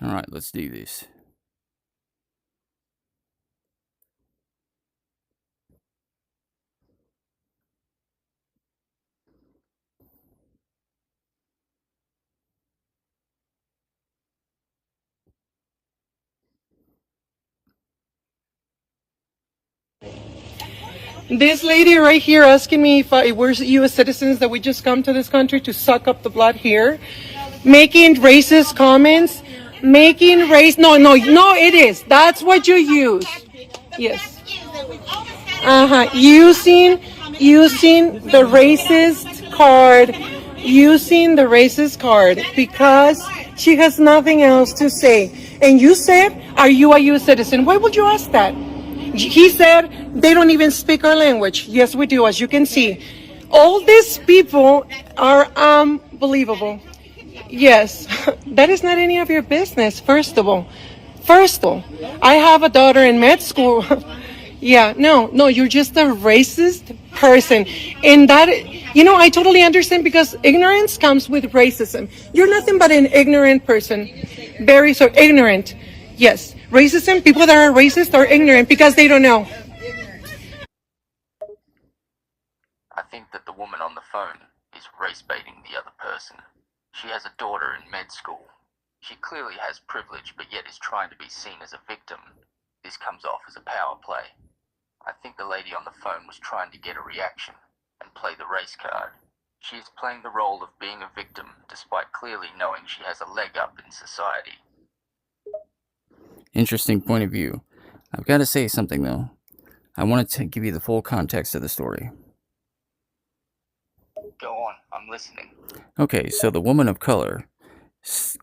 Alright, let's do this. This lady right here asking me if we're U.S. citizens that we just come to this country to suck up the blood here, making racist comments, making race. No, it is. That's what you use. Yes. Using the racist card, using the racist card because she has nothing else to say. And you said, "Are you a U.S. citizen?" Why would you ask that? He said they don't even speak our language. Yes, we do, as you can see. All these people are unbelievable. Yes, that is not any of your business, first of all. I have a daughter in med school. Yeah, no, you're just a racist person. And that, I totally understand because ignorance comes with racism. You're nothing but an ignorant person. Very so ignorant. Yes, racism, people that are racist are ignorant because they don't know. I think that the woman on the phone is race baiting the other person. She has a daughter in med school. She clearly has privilege, but yet is trying to be seen as a victim. This comes off as a power play. I think the lady on the phone was trying to get a reaction and play the race card. She is playing the role of being a victim despite clearly knowing she has a leg up in society. Interesting point of view. I've got to say something though. I wanted to give you the full context of the story. Go on, I'm listening. Okay, so the woman of color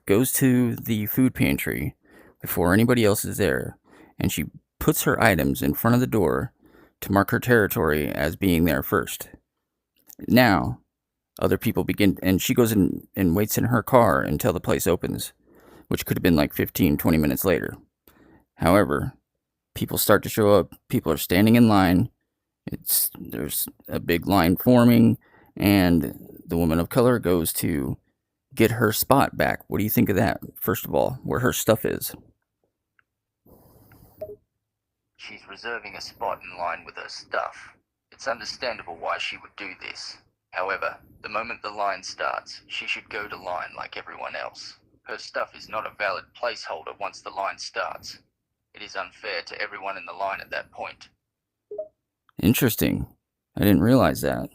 goes to the food pantry before anybody else is there, and she puts her items in front of the door to mark her territory as being there first. Now, other people begin, and she goes in and waits in her car until the place opens, which could have been like 15, 20 minutes later. However, people start to show up, people are standing in line, there's a big line forming, and the woman of color goes to get her spot back. What do you think of that, first of all, where her stuff is? She's reserving a spot in line with her stuff. It's understandable why she would do this. However, the moment the line starts, she should go to line like everyone else. Her stuff is not a valid placeholder once the line starts. It is unfair to everyone in the line at that point. Interesting. I didn't realize that.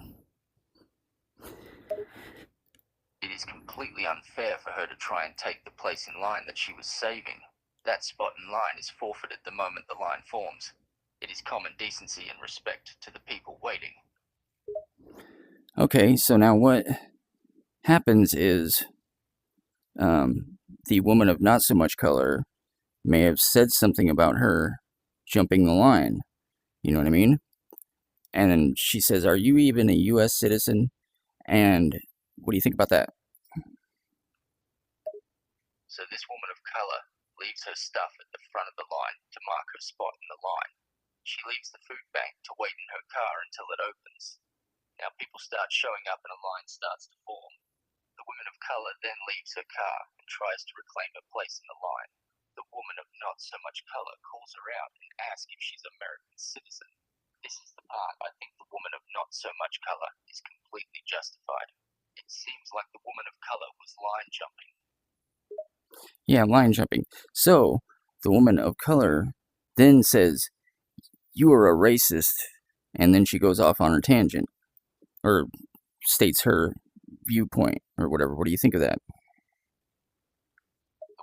It is completely unfair for her to try and take the place in line that she was saving. That spot in line is forfeited the moment the line forms. It is common decency and respect to the people waiting. Okay, so now what happens is the woman of not so much color may have said something about her jumping the line. You know what I mean? And then she says, "Are you even a U.S. citizen?" And what do you think about that? So this woman of color leaves her stuff at the front of the line to mark her spot in the line. She leaves the food bank to wait in her car until it opens. Now people start showing up and a line starts to form. The woman of color then leaves her car and tries to reclaim her place in the line. The woman of not so much color calls her out and asks if she's an American citizen. This is the part I think the woman of not so much color is completely justified. It seems like the woman of color was line jumping. Yeah, line jumping. So, the woman of color then says, "You are a racist," and then she goes off on her tangent, or states her viewpoint, or whatever. What do you think of that? The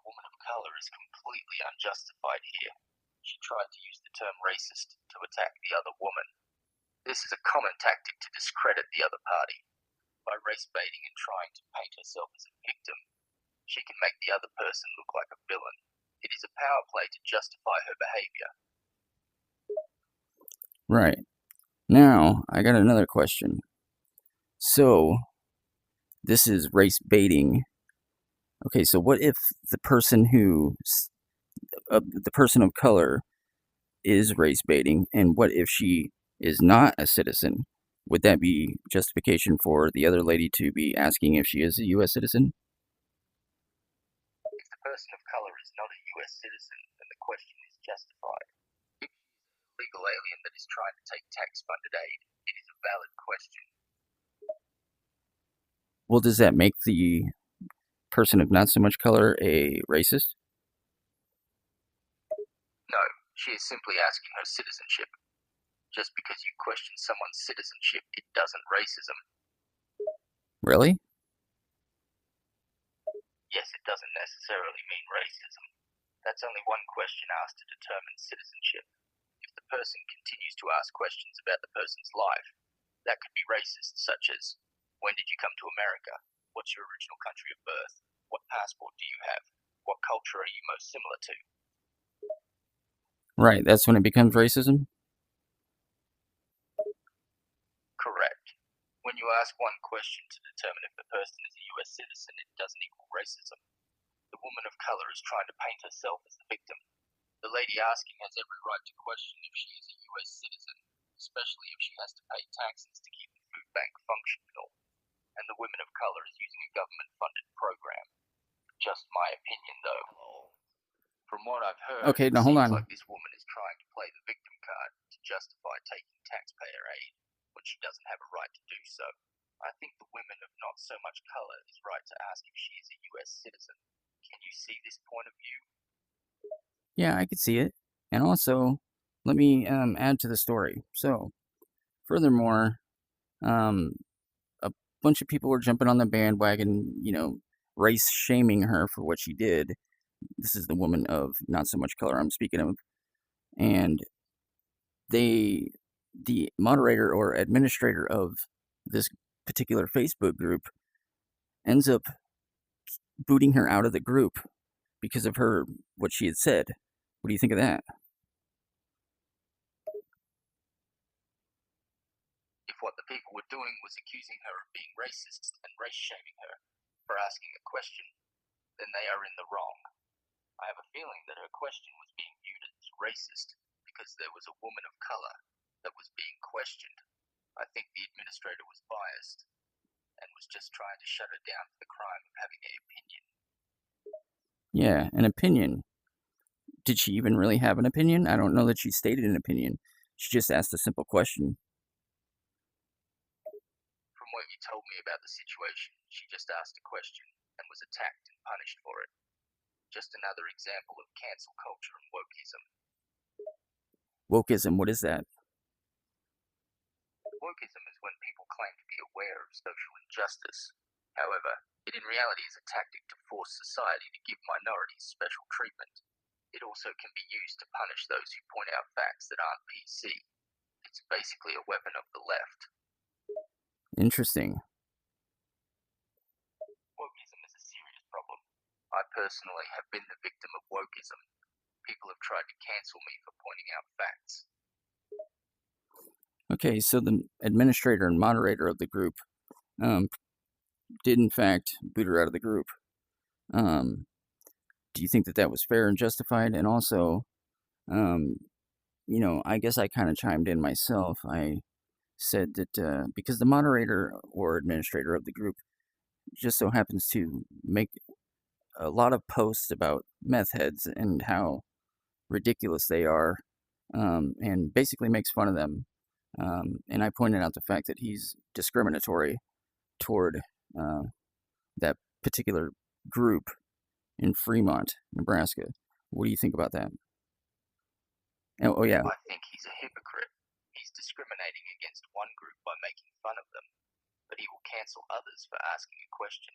woman of color is completely unjustified here. She tried to use the term racist to attack the other woman. This is a common tactic to discredit the other party. By race baiting and trying to paint herself as a victim, she can make the other person look like a villain. It is a power play to justify her behavior. Right. Now, I got another question. So, this is race baiting. Okay, so what if the person the person of color is race baiting, and what if she is not a citizen? Would that be justification for the other lady to be asking if she is a U.S. citizen? If the person of color is not a US citizen, then the question is justified. If she is an illegal alien that is trying to take tax-funded aid, it is a valid question. Well, does that make the person of not so much color a racist? No, she is simply asking her citizenship. Just because you question someone's citizenship, it doesn't racism. Really? Yes, it doesn't necessarily mean racism. That's only one question asked to determine citizenship. If the person continues to ask questions about the person's life, that could be racist, such as, when did you come to America? What's your original country of birth? What passport do you have? What culture are you most similar to? Right, that's when it becomes racism? Correct. When you ask one question to determine if the person is a US citizen, it doesn't equal racism. The woman of color is trying to paint herself as the victim. The lady asking has every right to question if she is a US citizen, especially if she has to pay taxes to keep the food bank functional. And the women of color is using a government-funded program. Just my opinion, though. From what I've heard, Okay, it now hold seems on. like this woman is trying to play the victim card to justify taking taxpayer aid when she doesn't have a right to do so. I think the women of not so much color is right to ask if she is a US citizen. Can you see this point of view? Yeah, I could see it. And also, let me add to the story. So, furthermore, a bunch of people were jumping on the bandwagon, race shaming her for what she did. This is the woman of not so much color I'm speaking of. And the moderator or administrator of this particular Facebook group ends up booting her out of the group because of what she had said. What do you think of that? If what the people were doing was accusing her of being racist and race shaming her for asking a question, then they are in the wrong. I have a feeling that her question was being viewed as racist because there was a woman of color that was being questioned. I think the administrator was biased and was just trying to shut her down for the crime of having an opinion. Yeah, an opinion. Did she even really have an opinion? I don't know that she stated an opinion. She just asked a simple question. From what you told me about the situation, she just asked a question and was attacked and punished for it. Just another example of cancel culture and wokeism. Wokeism, what is that? Wokeism is when people claim to be aware of social injustice. However, it in reality is a tactic to force society to give minorities special treatment. It also can be used to punish those who point out facts that aren't PC. It's basically a weapon of the left. Interesting. Wokeism is a serious problem. I personally have been the victim of wokeism. People have tried to cancel me for pointing out facts. Okay, so the administrator and moderator of the group did in fact boot her out of the group. Do you think that that was fair and justified? And also, I guess I kind of chimed in myself. I said that because the moderator or administrator of the group just so happens to make a lot of posts about meth heads and how ridiculous they are, and basically makes fun of them. And I pointed out the fact that he's discriminatory toward that particular group in Fremont, Nebraska. What do you think about that? Oh yeah. I think he's a hypocrite. He's discriminating against one group by making fun of them, but he will cancel others for asking a question.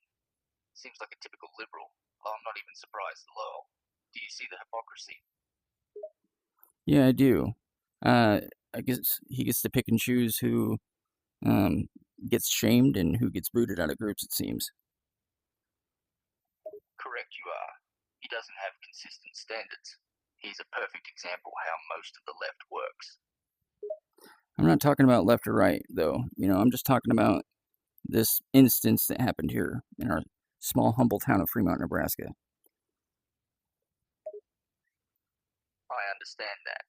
Seems like a typical liberal. I'm not even surprised at all. Do you see the hypocrisy? Yeah, I do. I guess he gets to pick and choose who gets shamed and who gets booted out of groups, it seems. Correct you are. He doesn't have consistent standards. He's a perfect example how most of the left works. I'm not talking about left or right, though. I'm just talking about this instance that happened here in our small, humble town of Fremont, Nebraska. I understand that.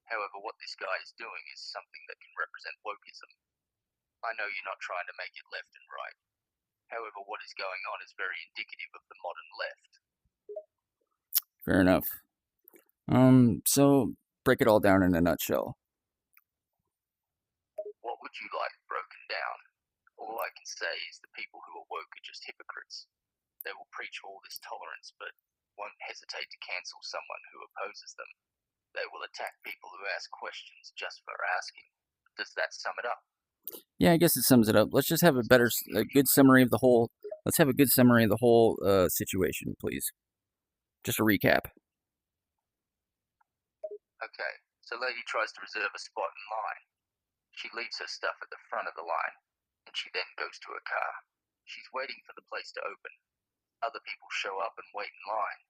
However, what this guy is doing is something that can represent wokeism. I know you're not trying to make it left and right. However, what is going on is very indicative of the modern left. Fair enough. So break it all down in a nutshell. What would you like broken down? All I can say is the people who are woke are just hypocrites. They will preach all this tolerance, but won't hesitate to cancel someone who opposes them. They will attack people who ask questions just for asking. Does that sum it up? Yeah, I guess it sums it up. Let's just have a good summary of the whole. Let's have a good summary of the whole situation, please. Just a recap. Okay, so lady tries to reserve a spot in line. She leaves her stuff at the front of the line, and she then goes to her car. She's waiting for the place to open. Other people show up and wait in line.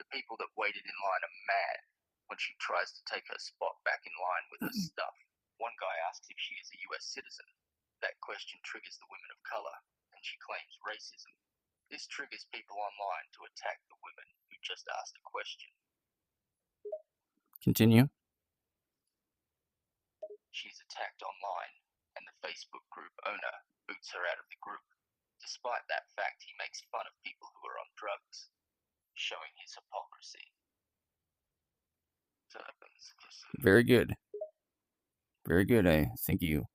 The people that waited in line are mad when she tries to take her spot back in line with her stuff. One guy asks if she is a US citizen. That question triggers the women of color, and she claims racism. This triggers people online to attack the women who just asked a question. Continue. She's attacked online, and the Facebook group owner boots her out of the group. Despite that fact, he makes fun of people who are on drugs, showing his hypocrisy. Very good. Very good. I think you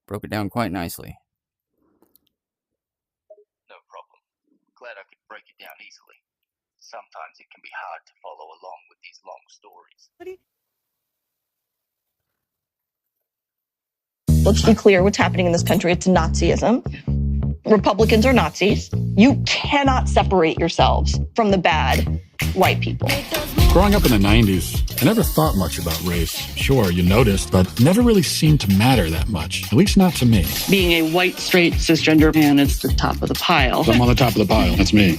broke it down quite nicely. No problem. Glad I could break it down easily. Sometimes it can be hard to follow along with these long stories. Let's be clear what's happening in this country. It's Nazism. Republicans are Nazis. You cannot separate yourselves from the bad white people. Growing up in the 90s, I never thought much about race. Sure, you noticed, but never really seemed to matter that much, at least not to me. Being a white, straight, cisgender man is the top of the pile. I'm on the top of the pile. That's me.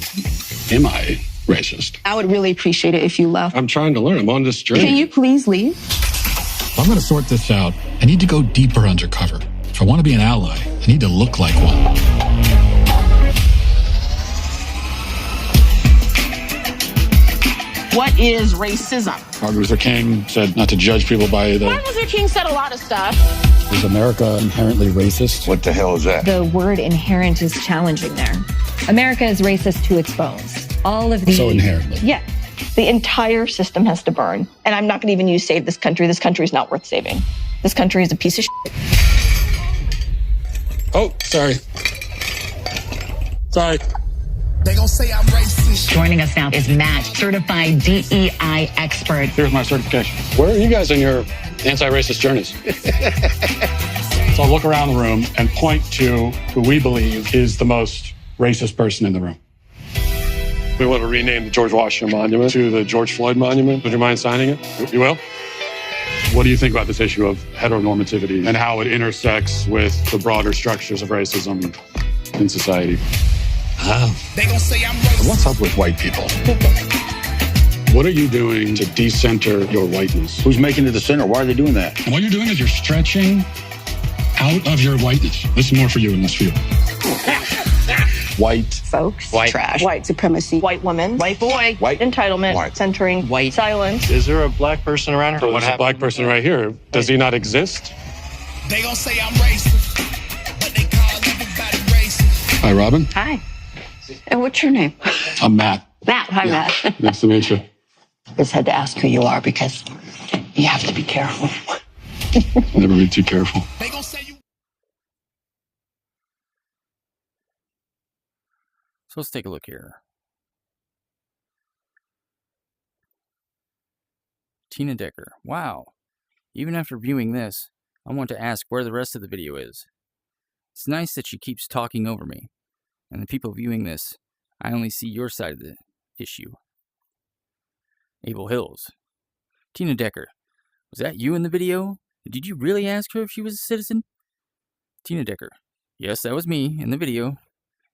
Am I racist? I would really appreciate it if you left. I'm trying to learn. I'm on this journey. Can you please leave? If I'm going to sort this out, I need to go deeper undercover. If I want to be an ally, I need to look like one. What is racism? Martin Luther King said not to judge people by the... Martin Luther King said a lot of stuff. Is America inherently racist? What the hell is that? The word inherent is challenging there. America is racist to its bones. All of the... So inherently. Yeah. The entire system has to burn. And I'm not going to even use save this country. This country is not worth saving. This country is a piece of shit. Oh, sorry. Sorry. They gon' say I'm racist. Joining us now is Matt, certified DEI expert. Here's my certification. Where are you guys in your anti-racist journeys? So I'll look around the room and point to who we believe is the most racist person in the room. We want to rename the George Washington Monument to the George Floyd Monument. Would you mind signing it? You will? What do you think about this issue of heteronormativity and how it intersects with the broader structures of racism in society? They gon' say I'm racist. What's up with white people? What are you doing to decenter your whiteness? Who's making it the center? Why are they doing that? And what you're doing is you're stretching out of your whiteness. This is more for you in this field. White. Folks. White. Trash. White supremacy. White woman. White boy. White. Entitlement. White. Centering. White. Silence. Is there a black person around here? So there's a black person right here. Does he not exist? They gon' say I'm racist, but they call everybody racist. Hi, Robin. Hi. And what's your name? I'm Matt. Matt. Hi, Yeah. Matt. Nice to meet you. Just had to ask who you are because you have to be careful. Never be too careful. They gon' say you. So let's take a look here. Tina Decker. Wow. Even after viewing this, I want to ask where the rest of the video is. It's nice that she keeps talking over me. And the people viewing this, I only see your side of the issue. Abel Hills. Tina Decker. Was that you in the video? Did you really ask her if she was a citizen? Tina Decker. Yes, that was me in the video.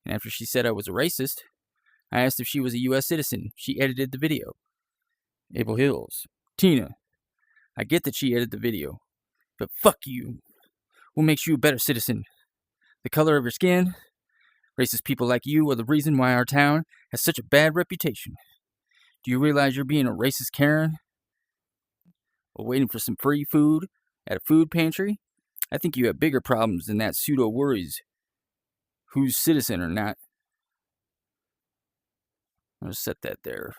And after she said I was a racist, I asked if she was a U.S. citizen. She edited the video. Abel Hills. Tina. I get that she edited the video. But fuck you. What makes you a better citizen? The color of your skin? Racist people like you are the reason why our town has such a bad reputation. Do you realize you're being a racist Karen? While waiting for some free food at a food pantry? I think you have bigger problems than that pseudo worries. Who's citizen or not? I'll just set that there.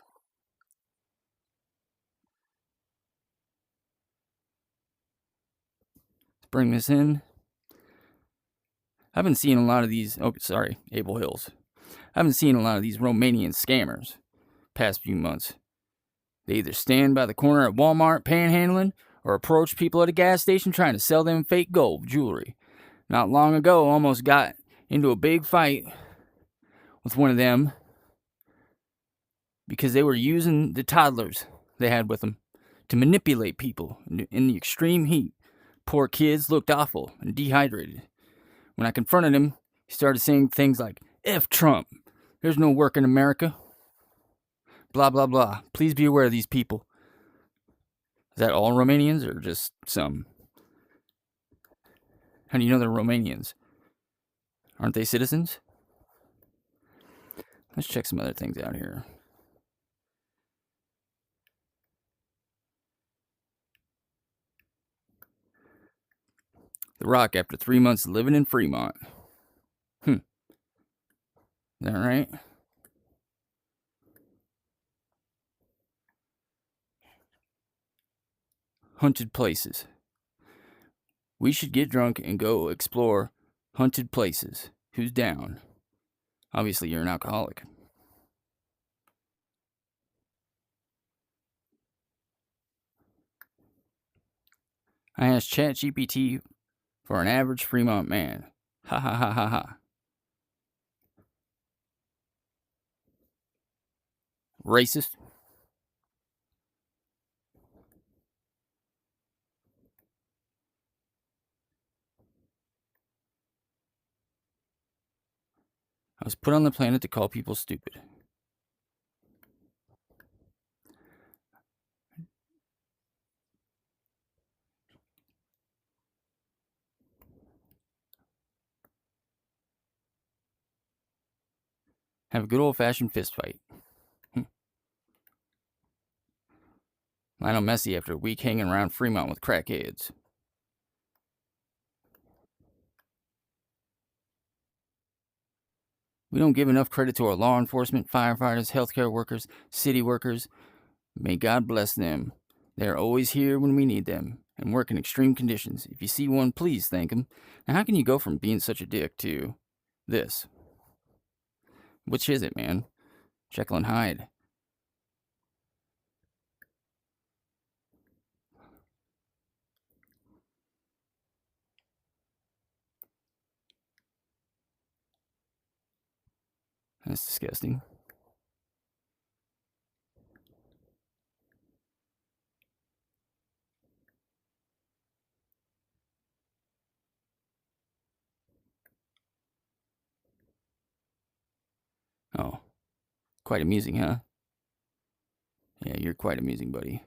bring this in. I've been seeing a lot of these. Oh, sorry, Able Hills. I've been seeing a lot of these Romanian scammers past few months. They either stand by the corner at Walmart panhandling or approach people at a gas station trying to sell them fake gold jewelry. Not long ago, almost got into a big fight with one of them because they were using the toddlers they had with them to manipulate people in the extreme heat. Poor kids looked awful and dehydrated. When I confronted him, he started saying things like, F Trump, there's no work in America. Blah, blah, blah. Please be aware of these people. Is that all Romanians or just some? How do you know they're Romanians? Aren't they citizens? Let's check some other things out here. The Rock after 3 months living in Fremont. Is that right? Haunted places. We should get drunk and go explore haunted places. Who's down? Obviously, you're an alcoholic. I asked ChatGPT for an average Fremont man. Ha ha ha ha ha. Racist. I was put on the planet to call people stupid. Have a good old-fashioned fist fight. Lionel Messi after a week hanging around Fremont with crackheads. We don't give enough credit to our law enforcement, firefighters, healthcare workers, city workers. May God bless them. They are always here when we need them and work in extreme conditions. If you see one, please thank them. Now, how can you go from being such a dick to this? Which is it, man? Jekyll and Hyde. That's disgusting. Oh, quite amusing, huh? Yeah, you're quite amusing, buddy.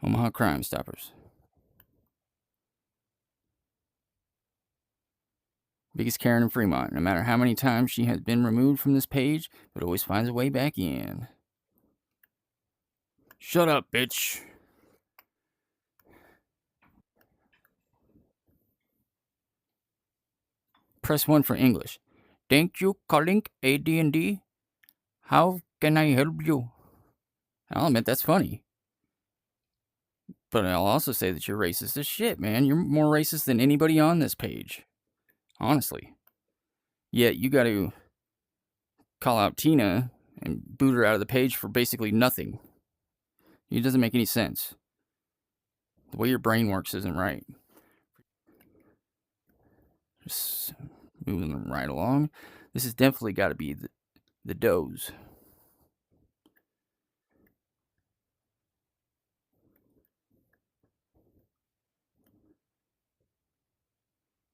Omaha Crime Stoppers. Biggest Karen in Fremont. No matter how many times she has been removed from this page, but always finds a way back in. Shut up, bitch. Press 1 for English. Thank you calling AD&D. How can I help you? I'll admit that's funny. But I'll also say that you're racist as shit, man. You're more racist than anybody on this page. Honestly. Yet you got to call out Tina and boot her out of the page for basically nothing. It doesn't make any sense. The way your brain works isn't right. Just moving them right along. This has definitely got to be the does.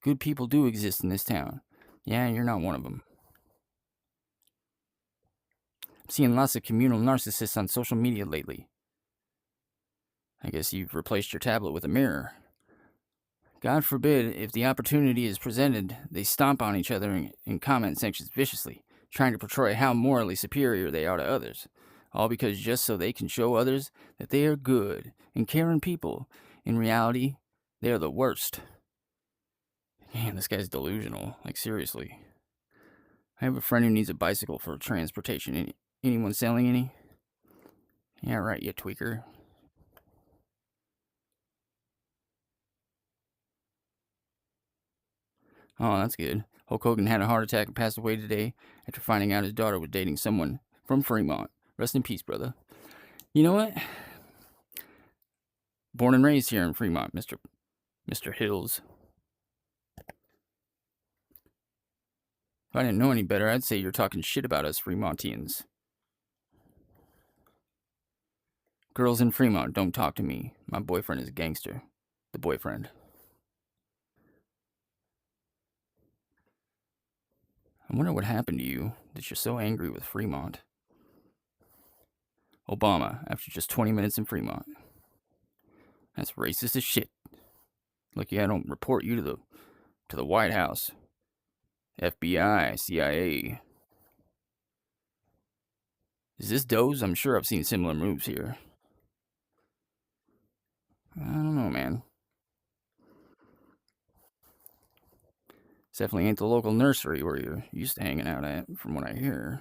Good people do exist in this town. Yeah, you're not one of them. I'm seeing lots of communal narcissists on social media lately. I guess you've replaced your tablet with a mirror. God forbid, if the opportunity is presented, they stomp on each other in comment sections viciously, trying to portray how morally superior they are to others. All because just so they can show others that they are good and caring people. In reality, they are the worst. Man, this guy's delusional. Like, seriously. I have a friend who needs a bicycle for transportation. Anyone selling any? Yeah, right, you tweaker. Oh, that's good. Hulk Hogan had a heart attack and passed away today after finding out his daughter was dating someone from Fremont. Rest in peace, brother. You know what? Born and raised here in Fremont, Mr. Hills. If I didn't know any better, I'd say you're talking shit about us Fremontians. Girls in Fremont, don't talk to me. My boyfriend is a gangster. The boyfriend. I wonder what happened to you that you're so angry with Fremont. Obama, after just 20 minutes in Fremont. That's racist as shit. Lucky I don't report you to the White House. FBI, CIA. Is this Doze? I'm sure I've seen similar moves here. I don't know, man. This definitely ain't the local nursery where you're used to hanging out at, from what I hear.